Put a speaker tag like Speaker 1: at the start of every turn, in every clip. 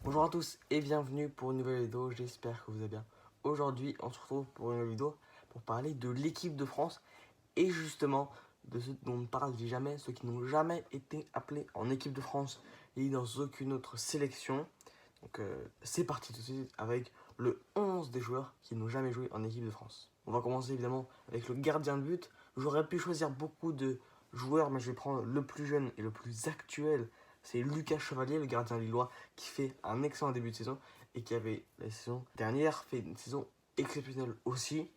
Speaker 1: Bonjour à tous et bienvenue pour une nouvelle vidéo, j'espère que vous allez bien. Aujourd'hui, on se retrouve pour une nouvelle vidéo pour parler de l'équipe de France et justement de ceux dont on ne parle jamais, ceux qui n'ont jamais été appelés en équipe de France et dans aucune autre sélection. Donc c'est parti tout de suite avec le 11 des joueurs qui n'ont jamais joué en équipe de France. On va commencer évidemment avec le gardien de but. J'aurais pu choisir beaucoup de joueurs, mais je vais prendre le plus jeune et le plus actuel. C'est Lucas Chevalier, le gardien lillois, qui fait un excellent début de saison et qui avait la saison dernière fait une saison exceptionnelle aussi.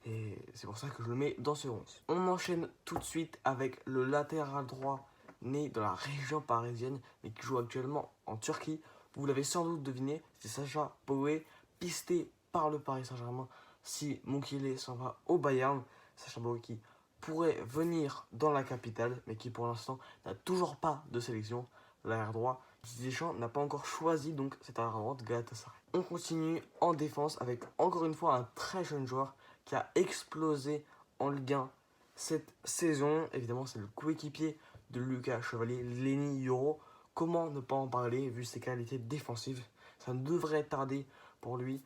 Speaker 1: Et c'est pour ça que je le mets dans ce 11. On enchaîne tout de suite avec le latéral droit né dans la région parisienne mais qui joue actuellement en Turquie. Vous l'avez sans doute deviné, c'est Sacha Boey, pisté par le Paris Saint-Germain si Mukiele s'en va au Bayern. Sacha Boey qui pourrait venir dans la capitale mais qui pour l'instant n'a toujours pas de sélection. L'arrière droit, Didier Deschamps n'a pas encore choisi donc cet arrière droit de Galatasaray. On continue en défense avec encore une fois un très jeune joueur qui a explosé en Ligue 1 cette saison. Évidemment, c'est le coéquipier de Lucas Chevalier, Lenny Yoro. Comment ne pas en parler vu ses qualités défensives? Ça ne devrait tarder pour lui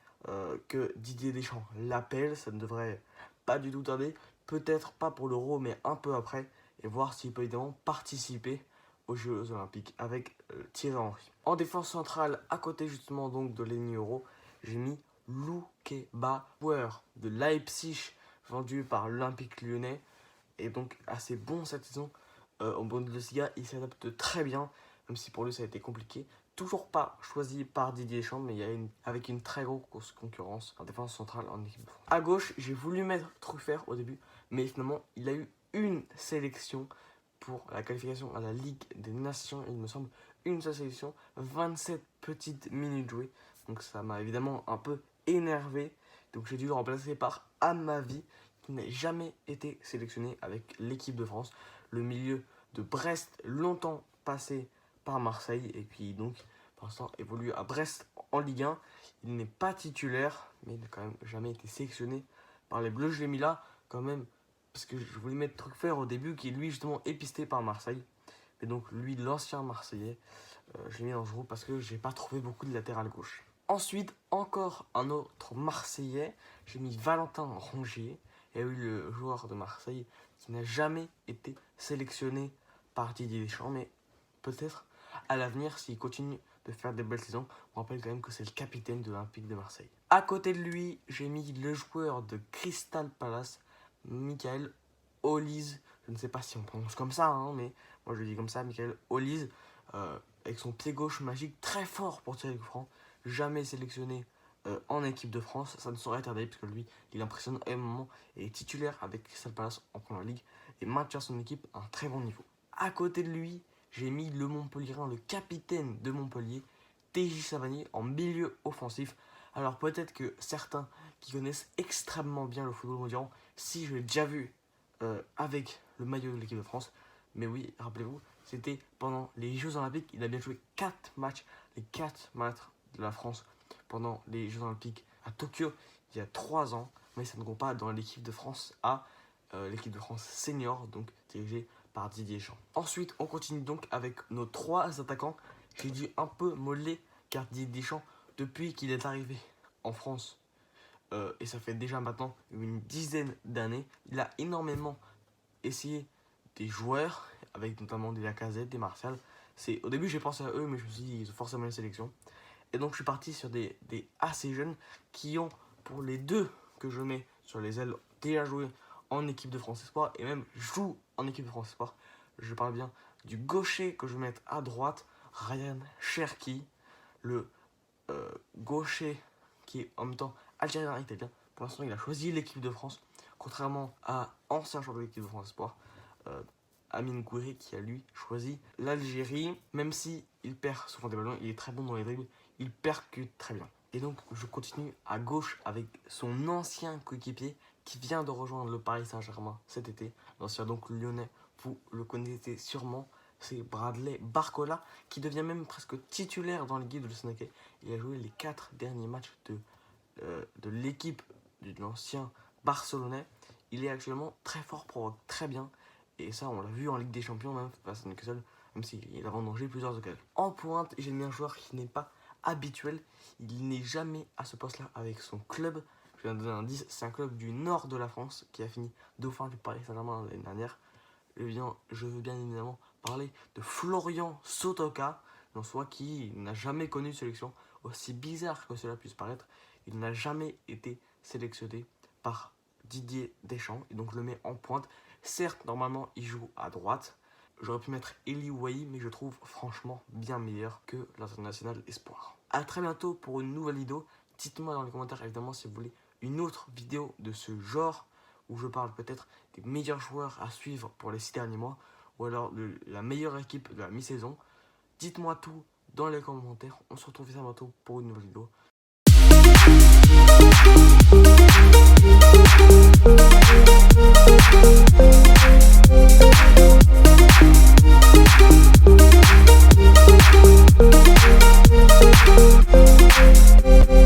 Speaker 1: que Didier Deschamps l'appelle. Ça ne devrait pas du tout tarder. Peut-être pas pour l'Euro, mais un peu après. Et voir s'il peut évidemment participer aux Jeux Olympiques avec Thierry Henry. En défense centrale, à côté justement donc de Lenny Yoro, j'ai mis Loukeba, joueur de Leipzig, vendu par l'Olympique Lyonnais, et donc assez bon cette saison. En Bundesliga, il s'adapte très bien, même si pour lui ça a été compliqué. Toujours pas choisi par Didier Deschamps, mais avec une très grosse concurrence en défense centrale en équipe de France. À gauche, j'ai voulu mettre Truffert au début, mais finalement, il a eu une sélection pour la qualification à la Ligue des Nations, il me semble, une seule sélection, 27 petites minutes jouées. Donc ça m'a évidemment un peu énervé. Donc j'ai dû le remplacer par Amavi, qui n'a jamais été sélectionné avec l'équipe de France. Le milieu de Brest, longtemps passé par Marseille, et puis donc pour l'instant évolue à Brest en Ligue 1. Il n'est pas titulaire, mais il n'a quand même jamais été sélectionné par les Bleus. Je l'ai mis là quand même parce que je voulais mettre Truffert au début, qui lui justement est pisté par Marseille. Et donc lui, l'ancien Marseillais, je l'ai mis dans ce groupe parce que j'ai pas trouvé beaucoup de latéral gauche. Ensuite, encore un autre Marseillais, j'ai mis Valentin Rongier. Et oui, le joueur de Marseille qui n'a jamais été sélectionné par Didier Deschamps, mais peut-être à l'avenir, s'il continue de faire des belles saisons, on rappelle quand même que c'est le capitaine de l'Olympique de Marseille. À côté de lui, j'ai mis le joueur de Crystal Palace, Michael Olise. Je ne sais pas si on prononce comme ça, hein, mais moi je le dis comme ça, Michael Olise, avec son pied gauche magique, très fort pour tirer le coup franc, jamais sélectionné en équipe de France. Ça ne saurait tarder, puisque lui, il impressionne énormément et est titulaire avec Crystal Palace en Première Ligue et maintient son équipe à un très bon niveau. À côté de lui, j'ai mis le Montpellierin, le capitaine de Montpellier, TJ Savanier, en milieu offensif. Alors peut-être que certains qui connaissent extrêmement bien le football me diront si je l'ai déjà vu avec le maillot de l'équipe de France. Mais oui, rappelez-vous, c'était pendant les Jeux Olympiques. Il a bien joué 4 matchs, les 4 matchs de la France pendant les Jeux Olympiques à Tokyo il y a 3 ans. Mais ça ne compte pas dans l'équipe de France A, l'équipe de France senior, donc dirigée par Didier Deschamps. Ensuite, on continue donc avec nos 3 attaquants. J'ai dû un peu moller car Didier Deschamps, depuis qu'il est arrivé en France, et ça fait déjà maintenant une dizaine d'années, il a énormément essayé des joueurs, avec notamment des Lacazette, des Martial. Au début j'ai pensé à eux, mais je me suis dit ils ont forcément une sélection. Et donc je suis parti sur des assez jeunes qui ont, pour les deux que je mets sur les ailes, déjà joué en équipe de France Espoir et même jouent en équipe de France Espoir. Je parle bien du gaucher que je vais mettre à droite, Ryan Cherki, le gaucher qui est en même temps algérien italien. Pour l'instant, il a choisi l'équipe de France, contrairement à ancien joueur de l'équipe de France Espoir, Amine Gouiri, qui a lui choisi l'Algérie. Même si il perd souvent des ballons, il est très bon dans les dribbles, il percute très bien. Et donc, je continue à gauche avec son ancien coéquipier qui vient de rejoindre le Paris Saint-Germain cet été. L'ancien donc lyonnais, vous le connaissez sûrement, c'est Bradley Barcola, qui devient même presque titulaire dans l'équipe de Sénégal. Il a joué les 4 derniers matchs de l'équipe de l'ancien Barcelonais. Il est actuellement très fort, provoque très bien. Et ça, on l'a vu en Ligue des Champions, même face à Newcastle, même s'il a vendangé plusieurs occasions. En pointe, j'ai mis un joueur qui n'est pas habituel. Il n'est jamais à ce poste-là avec son club. Je viens de donner un indice, c'est un club du nord de la France qui a fini dauphin du Paris Saint-Germain l'année dernière. Je veux bien évidemment parler de Florian Sotoka, en soi qui n'a jamais connu de sélection. Aussi bizarre que cela puisse paraître, il n'a jamais été sélectionné par Didier Deschamps et donc le met en pointe. Certes, normalement, il joue à droite. J'aurais pu mettre Eli Wahi, mais je trouve franchement bien meilleur que l'international espoir. A très bientôt pour une nouvelle vidéo. Dites-moi dans les commentaires évidemment si vous voulez une autre vidéo de ce genre où je parle peut-être des meilleurs joueurs à suivre pour les 6 derniers mois ou alors de la meilleure équipe de la mi-saison. Dites-moi tout dans les commentaires. On se retrouve très bientôt pour une nouvelle vidéo.